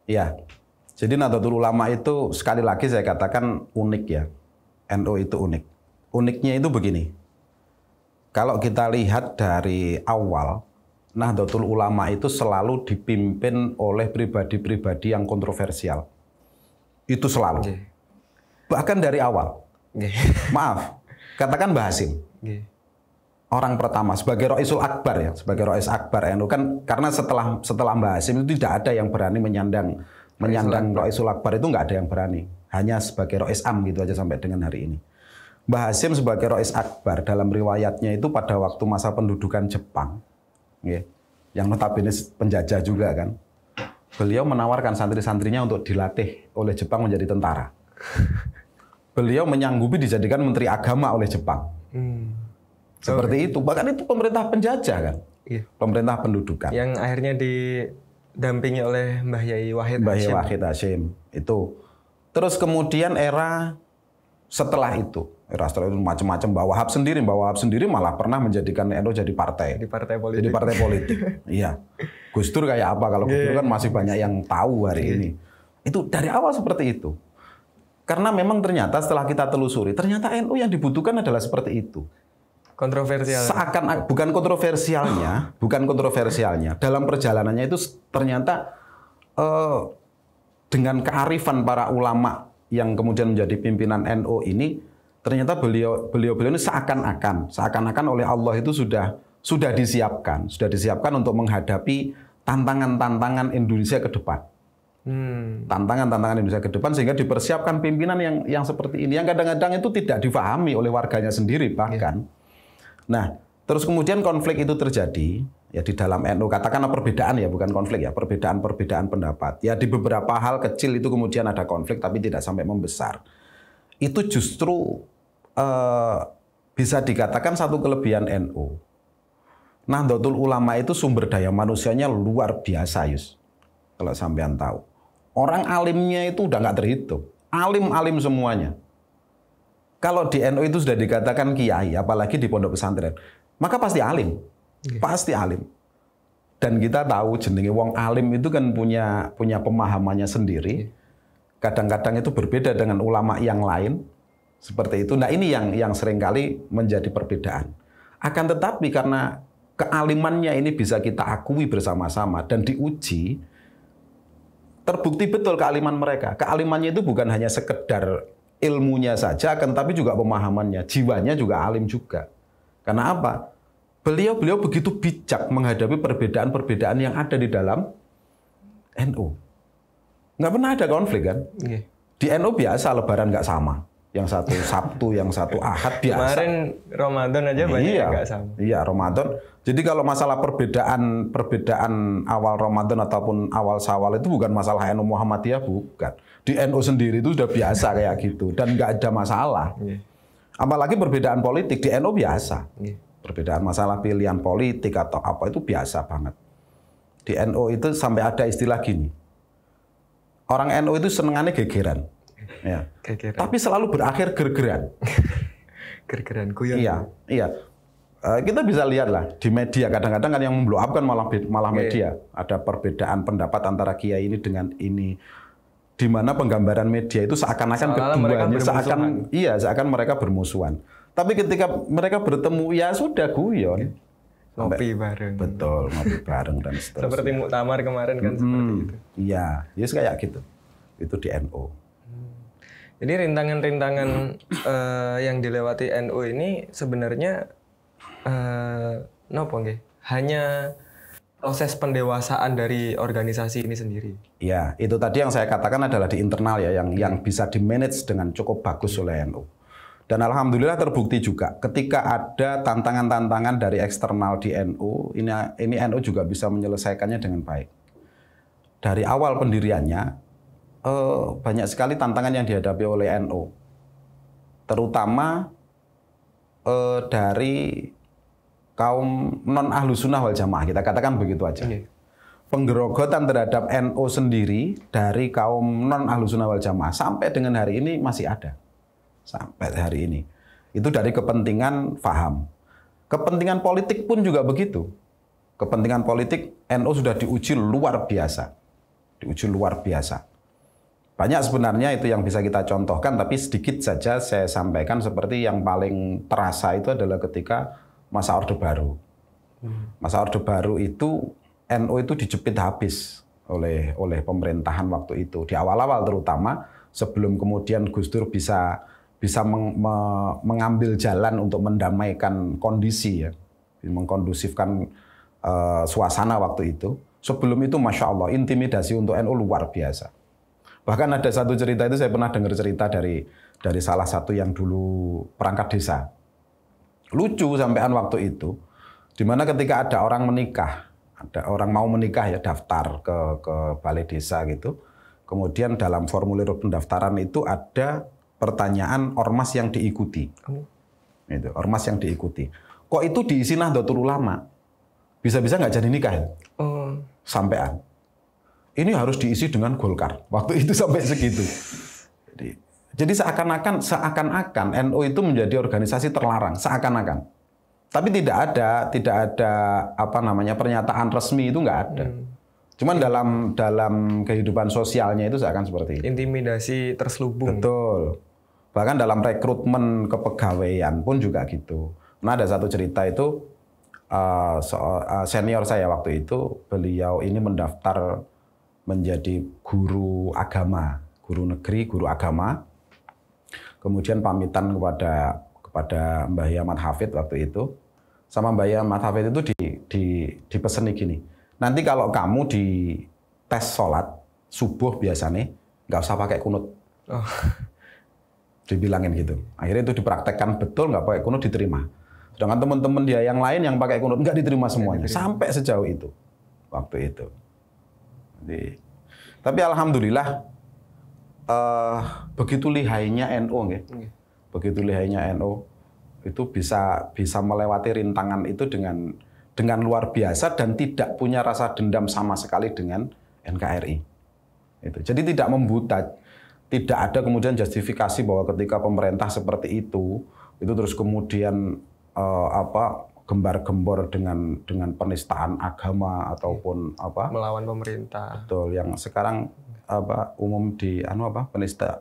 Ya, jadi Nahdlatul Ulama itu sekali lagi saya katakan unik ya. NU itu unik. Uniknya itu begini. Kalau kita lihat dari awal, Nahdlatul Ulama itu selalu dipimpin oleh pribadi-pribadi yang kontroversial. Itu selalu. Oke. Bahkan dari awal. Oke. Maaf, katakan Mbah Hasyim. Oke. Orang pertama sebagai Roisul Akbar ya, sebagai Rois Akbar NU kan, karena setelah Mbah Hasyim itu tidak ada yang berani menyandang Roisul Akbar, itu nggak ada yang berani. Hanya sebagai Rois Am gitu aja sampai dengan hari ini. Mbah Hasyim sebagai Rois Akbar dalam riwayatnya itu pada waktu masa pendudukan Jepang, ya, yang notabene penjajah juga kan, beliau menawarkan santri-santrinya untuk dilatih oleh Jepang menjadi tentara. Beliau menyanggupi dijadikan Menteri Agama oleh Jepang. Seperti itu. Bahkan itu pemerintah penjajah kan. Iya. Pemerintah pendudukan. Yang akhirnya didampingi oleh Mbah Yai Wahid Mbah Yai Hasyim. Wahid Hasyim. Itu. Terus kemudian era setelah itu macam-macam. Mbah Wahab sendiri malah pernah menjadikan NU jadi partai. Di partai politik. Jadi partai politik. Iya. Gus Dur kayak apa? Kalau Gus Dur kan masih banyak yang tahu hari ini. Itu dari awal seperti itu. Karena memang ternyata setelah kita telusuri, ternyata NU yang dibutuhkan adalah seperti itu. Kontroversial. Bukan kontroversialnya. Dalam perjalanannya itu ternyata dengan kearifan para ulama yang kemudian menjadi pimpinan NU ini, ternyata beliau ini seakan-akan oleh Allah itu sudah disiapkan untuk menghadapi tantangan-tantangan Indonesia ke depan. Tantangan-tantangan Indonesia ke depan, sehingga dipersiapkan pimpinan yang seperti ini, yang kadang-kadang itu tidak difahami oleh warganya sendiri bahkan. Nah, terus kemudian konflik itu terjadi ya di dalam NU, katakanlah perbedaan ya, bukan konflik ya, perbedaan pendapat. Ya di beberapa hal kecil itu kemudian ada konflik tapi tidak sampai membesar. Itu justru bisa dikatakan satu kelebihan NU. Nahdlatul Ulama itu sumber daya manusianya luar biasa, Yus. Kalau sampean tahu. Orang alimnya itu udah nggak terhitung. Alim-alim semuanya. Kalau di NU itu sudah dikatakan kiai, apalagi di pondok pesantren, maka pasti alim. Pasti alim. Dan kita tahu jenenge wong alim itu kan punya pemahamannya sendiri. Kadang-kadang itu berbeda dengan ulama yang lain. Seperti itu. Nah, ini yang seringkali menjadi perbedaan. Akan tetapi karena kealimannya ini bisa kita akui bersama-sama dan diuji, terbukti betul kealiman mereka. Kealimannya itu bukan hanya sekedar ilmunya saja, akan tapi juga pemahamannya, jiwanya juga alim juga. Karena apa? Beliau begitu bijak menghadapi perbedaan-perbedaan yang ada di dalam NU. Nggak pernah ada konflik kan? Di NU biasa Lebaran nggak sama. Yang satu Sabtu, yang satu Ahad biasa. Kemarin Ramadan aja banyak yang nggak sama. Iya, Ramadan. Jadi kalau masalah perbedaan awal Ramadan ataupun awal Syawal itu bukan masalah NU Muhammadiyah, bukan. Di NU sendiri itu sudah biasa kayak gitu dan nggak ada masalah. Apalagi perbedaan politik di NU biasa. Perbedaan masalah pilihan politik atau apa itu biasa banget. Di NU itu sampai ada istilah gini. Orang NU itu senengannya gegeran. Ya. Tapi selalu berakhir gergeran. Gergeran, guyon. Iya. Kita bisa lihat lah di media, kadang-kadang kan yang memblow up kan malah media. Ada perbedaan pendapat antara kiai ini dengan ini. Di mana penggambaran media itu seakan-akan keduanya seakan mereka bermusuhan. Tapi ketika mereka bertemu ya sudah guyon. Ngopi bareng. Betul, ngopi bareng dan seterusnya. Seperti muktamar kemarin kan seperti itu. Iya, ya kayak gitu. Itu di NU. Jadi rintangan-rintangan yang dilewati NU ini sebenarnya hanya proses pendewasaan dari organisasi ini sendiri. Ya, itu tadi yang saya katakan adalah di internal ya, yang bisa di-manage dengan cukup bagus oleh NU. Dan alhamdulillah terbukti juga ketika ada tantangan-tantangan dari eksternal di NU, ini NU juga bisa menyelesaikannya dengan baik. Dari awal pendiriannya, banyak sekali tantangan yang dihadapi oleh NU. Terutama dari kaum non-Ahlussunnah wal Jamaah, kita katakan begitu aja. Penggerogotan terhadap NU sendiri dari kaum non-Ahlussunnah wal Jamaah sampai dengan hari ini masih ada. Sampai hari ini. Itu dari kepentingan faham. Kepentingan politik pun juga begitu. Kepentingan politik NU sudah diuji luar biasa. diuji luar biasa. Banyak sebenarnya itu yang bisa kita contohkan, tapi sedikit saja saya sampaikan. Seperti yang paling terasa itu adalah ketika masa Orde Baru. Masa Orde Baru itu NU itu dijepit habis oleh pemerintahan waktu itu. Di awal-awal terutama, sebelum kemudian Gus Dur bisa mengambil jalan untuk mendamaikan kondisi, ya, mengkondusifkan suasana waktu itu. Sebelum itu, Masya Allah, intimidasi untuk NU luar biasa. Bahkan ada satu cerita itu, saya pernah dengar cerita dari salah satu yang dulu perangkat desa. Lucu sampean waktu itu, di mana ketika ada orang menikah, ada orang mau menikah ya daftar ke balai desa gitu. Kemudian dalam formulir pendaftaran itu ada pertanyaan ormas yang diikuti. Itu, ormas yang diikuti. Kok itu diisi Nahdlatul Ulama? Bisa-bisa nggak jadi nikah ya? Sampean. Ini harus diisi dengan Golkar. Waktu itu sampai segitu. Jadi seakan-akan NU itu menjadi organisasi terlarang, seakan-akan. Tapi tidak ada pernyataan resmi itu nggak ada. Cuman dalam kehidupan sosialnya itu seakan seperti itu. Intimidasi terselubung. Betul. Bahkan dalam rekrutmen kepegawaian pun juga gitu. Nah, ada satu cerita itu senior saya waktu itu, beliau ini mendaftar menjadi guru agama, guru negeri, guru agama. Kemudian pamitan kepada Mbah Ahmad Hafid waktu itu. Sama Mbah Ahmad Hafid itu dipeseni gini. Nanti kalau kamu di tes sholat subuh biasanya nggak usah pakai kunut. Dibilangin gitu. Akhirnya itu dipraktekkan betul, nggak pakai kunut diterima. Sedangkan teman-teman dia yang lain yang pakai kunut nggak diterima semuanya. Sampai sejauh itu waktu itu. Jadi, tapi alhamdulillah begitu lihainya NU, begitu lihainya NU itu bisa melewati rintangan itu dengan luar biasa dan tidak punya rasa dendam sama sekali dengan NKRI. Itu. Jadi tidak membuta, tidak ada kemudian justifikasi bahwa ketika pemerintah seperti itu terus kemudian gembar-gembor dengan penistaan agama ataupun melawan pemerintah. Betul, yang sekarang umum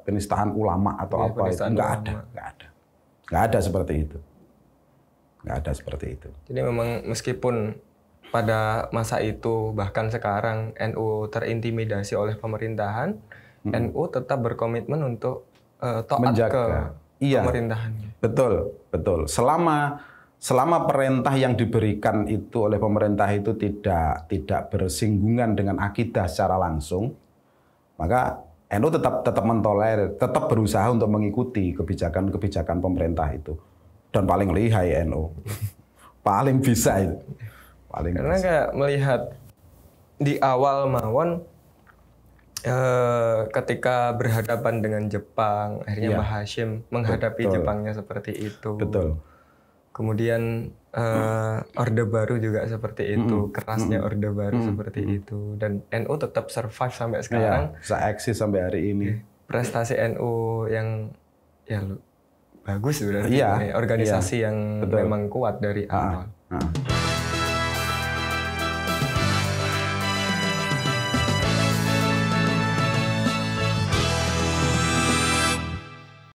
penistaan ulama atau apa itu nggak ada seperti itu. Nggak ada seperti itu. Jadi memang meskipun pada masa itu bahkan sekarang NU terintimidasi oleh pemerintahan, NU tetap berkomitmen untuk taat menjaga ke pemerintahan. Betul. Selama perintah yang diberikan itu oleh pemerintah itu tidak bersinggungan dengan akidah secara langsung, maka NU tetap mentolerir, tetap berusaha untuk mengikuti kebijakan pemerintah itu. Dan paling lihai NU. Paling bisa itu. Karena kayak melihat di awal mawon ketika berhadapan dengan Jepang, akhirnya Mbah Hashim menghadapi Jepangnya seperti itu. Betul. Kemudian Orde Baru juga seperti itu, kerasnya Orde Baru seperti itu. Dan NU tetap survive sampai sekarang. Bisa eksis sampai hari ini. Prestasi NU yang bagus sebenarnya. Organisasi yang memang kuat dari awal.